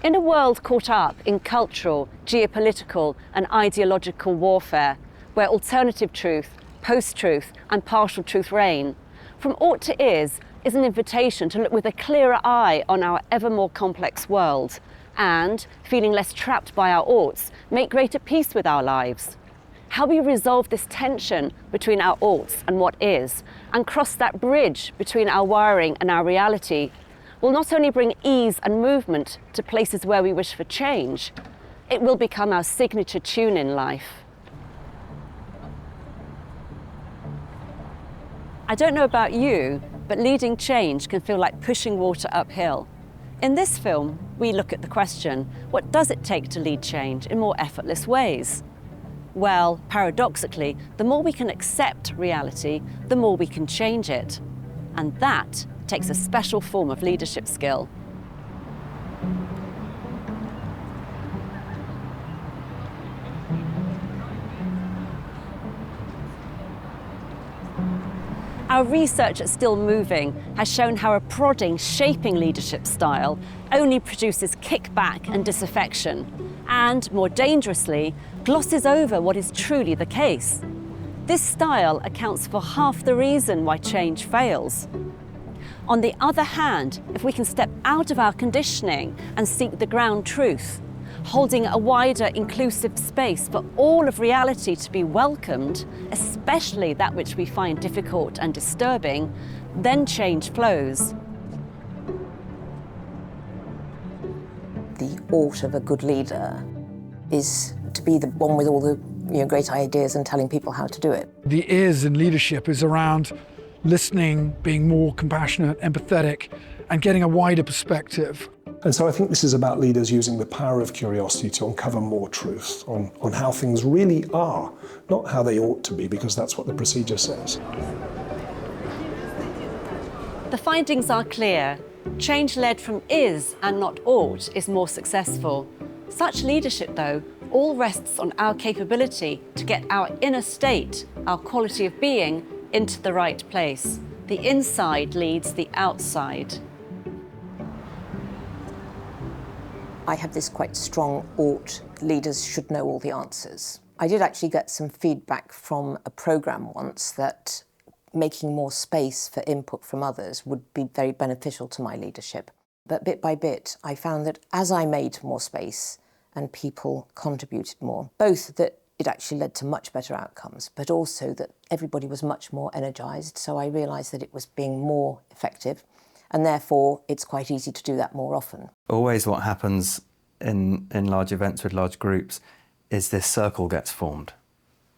In a world caught up in cultural, geopolitical and ideological warfare, where alternative truth, post-truth and partial truth reign, From Ought to Is an invitation to look with a clearer eye on our ever more complex world and, feeling less trapped by our oughts, make greater peace with our lives. How we resolve this tension between our oughts and what is, and cross that bridge between our wiring and our reality, will not only bring ease and movement to places where we wish for change, it will become our signature tune in life. I don't know about you, but leading change can feel like pushing water uphill. In this film, we look at the question, what does it take to lead change in more effortless ways? Well, paradoxically, the more we can accept reality, the more we can change it. And that takes a special form of leadership skill. Our research at Still Moving has shown how a prodding, shaping leadership style only produces kickback and disaffection, and, more dangerously, glosses over what is truly the case. This style accounts for half the reason why change fails. On the other hand, if we can step out of our conditioning and seek the ground truth, holding a wider, inclusive space for all of reality to be welcomed, especially that which we find difficult and disturbing, then change flows. The ought of a good leader is to be the one with all the great ideas and telling people how to do it. The is in leadership is around listening, being more compassionate, empathetic, and getting a wider perspective. And so I think this is about leaders using the power of curiosity to uncover more truth on how things really are, not how they ought to be, because that's what the procedure says. The findings are clear. Change led from is and not ought is more successful. Such leadership, though, all rests on our capability to get our inner state, our quality of being, into the right place. The inside leads the outside. I have this quite strong ought, leaders should know all the answers. I did actually get some feedback from a programme once that making more space for input from others would be very beneficial to my leadership. But bit by bit, I found that as I made more space and people contributed more, both that it actually led to much better outcomes, but also that everybody was much more energised. So I realised that it was being more effective, and therefore it's quite easy to do that more often. Always what happens in large events with large groups is this circle gets formed.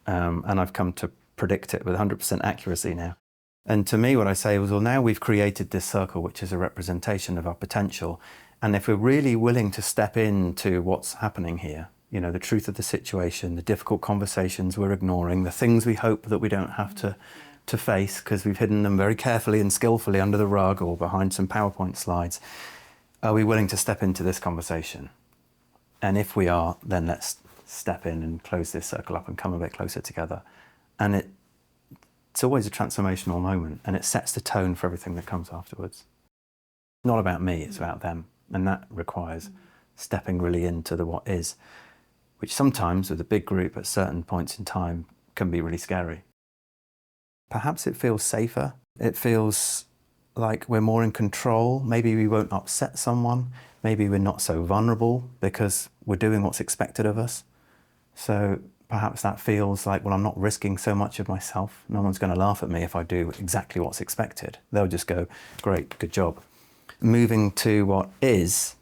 And I've come to predict it with 100% accuracy now. And to me, what I say was, well, now we've created this circle, which is a representation of our potential. And if we're really willing to step into what's happening here, the truth of the situation, the difficult conversations we're ignoring, the things we hope that we don't have to face because we've hidden them very carefully and skillfully under the rug or behind some PowerPoint slides, are we willing to step into this conversation? And if we are, then let's step in and close this circle up and come a bit closer together. And it's always a transformational moment, and it sets the tone for everything that comes afterwards. Not about me, it's about them. And that requires stepping really into the what is, which sometimes with a big group at certain points in time can be really scary. Perhaps it feels safer. It feels like we're more in control. Maybe we won't upset someone. Maybe we're not so vulnerable because we're doing what's expected of us. So perhaps that feels like, well, I'm not risking so much of myself. No one's going to laugh at me if I do exactly what's expected. They'll just go, great, good job. Moving to what is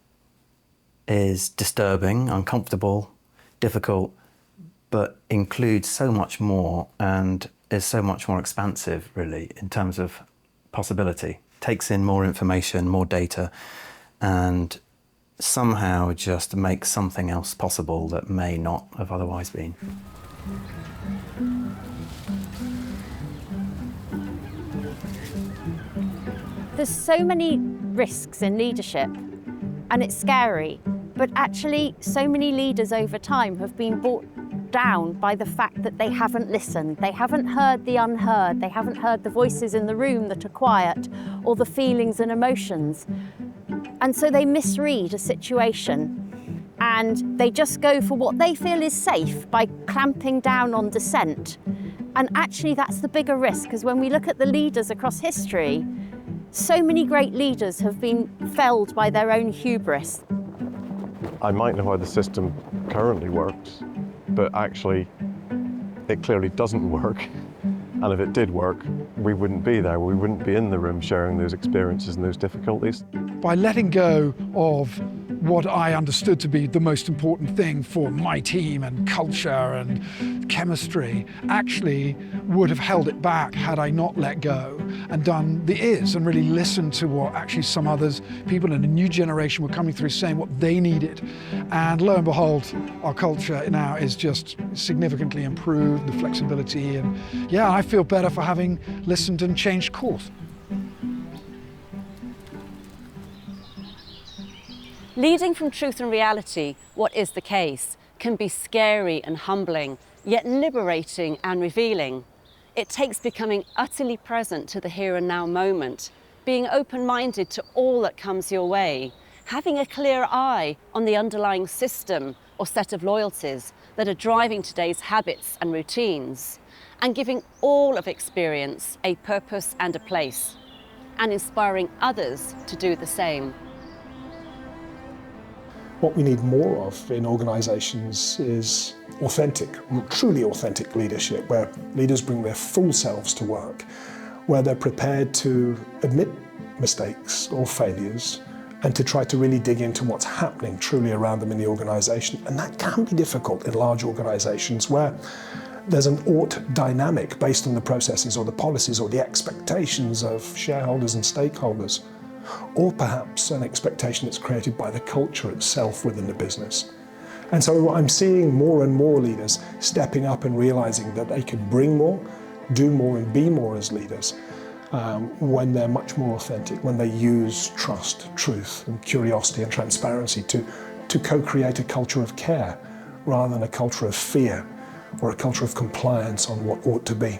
disturbing, uncomfortable, difficult, but includes so much more and is so much more expansive, really, in terms of possibility. Takes in more information, more data, and somehow just makes something else possible that may not have otherwise been. There's so many risks in leadership, and it's scary, but actually so many leaders over time have been brought down by the fact that they haven't listened. They haven't heard the unheard. They haven't heard the voices in the room that are quiet or the feelings and emotions. And so they misread a situation and they just go for what they feel is safe by clamping down on dissent. And actually that's the bigger risk, because when we look at the leaders across history, so many great leaders have been felled by their own hubris. I might know how the system currently works, but actually it clearly doesn't work. And if it did work, we wouldn't be there. We wouldn't be in the room sharing those experiences and those difficulties. By letting go of what I understood to be the most important thing for my team and culture and chemistry, actually would have held it back had I not let go and done the is and really listened to what actually some others, people in a new generation were coming through saying what they needed. And lo and behold, our culture now is just significantly improved, the flexibility, and yeah, I feel better for having listened and changed course. Leading from truth and reality, what is the case, can be scary and humbling, yet liberating and revealing. It takes becoming utterly present to the here and now moment, being open-minded to all that comes your way, having a clear eye on the underlying system or set of loyalties that are driving today's habits and routines, and giving all of experience a purpose and a place, and inspiring others to do the same. What we need more of in organisations is authentic, truly authentic leadership, where leaders bring their full selves to work, where they're prepared to admit mistakes or failures and to try to really dig into what's happening truly around them in the organisation. And that can be difficult in large organisations where there's an ought dynamic based on the processes or the policies or the expectations of shareholders and stakeholders, or perhaps an expectation that's created by the culture itself within the business. And so I'm seeing more and more leaders stepping up and realising that they can bring more, do more and be more as leaders when they're much more authentic, when they use trust, truth and curiosity and transparency to co-create a culture of care rather than a culture of fear or a culture of compliance on what ought to be.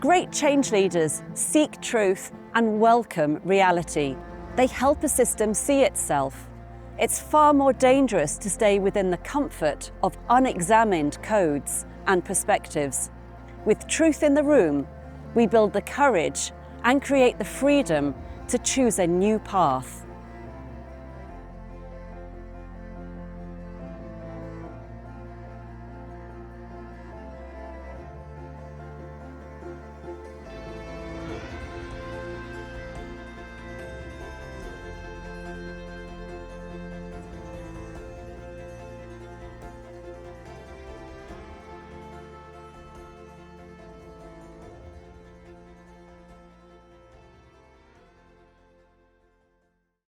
Great change leaders seek truth and welcome reality. They help a system see itself. It's far more dangerous to stay within the comfort of unexamined codes and perspectives. With truth in the room, we build the courage and create the freedom to choose a new path.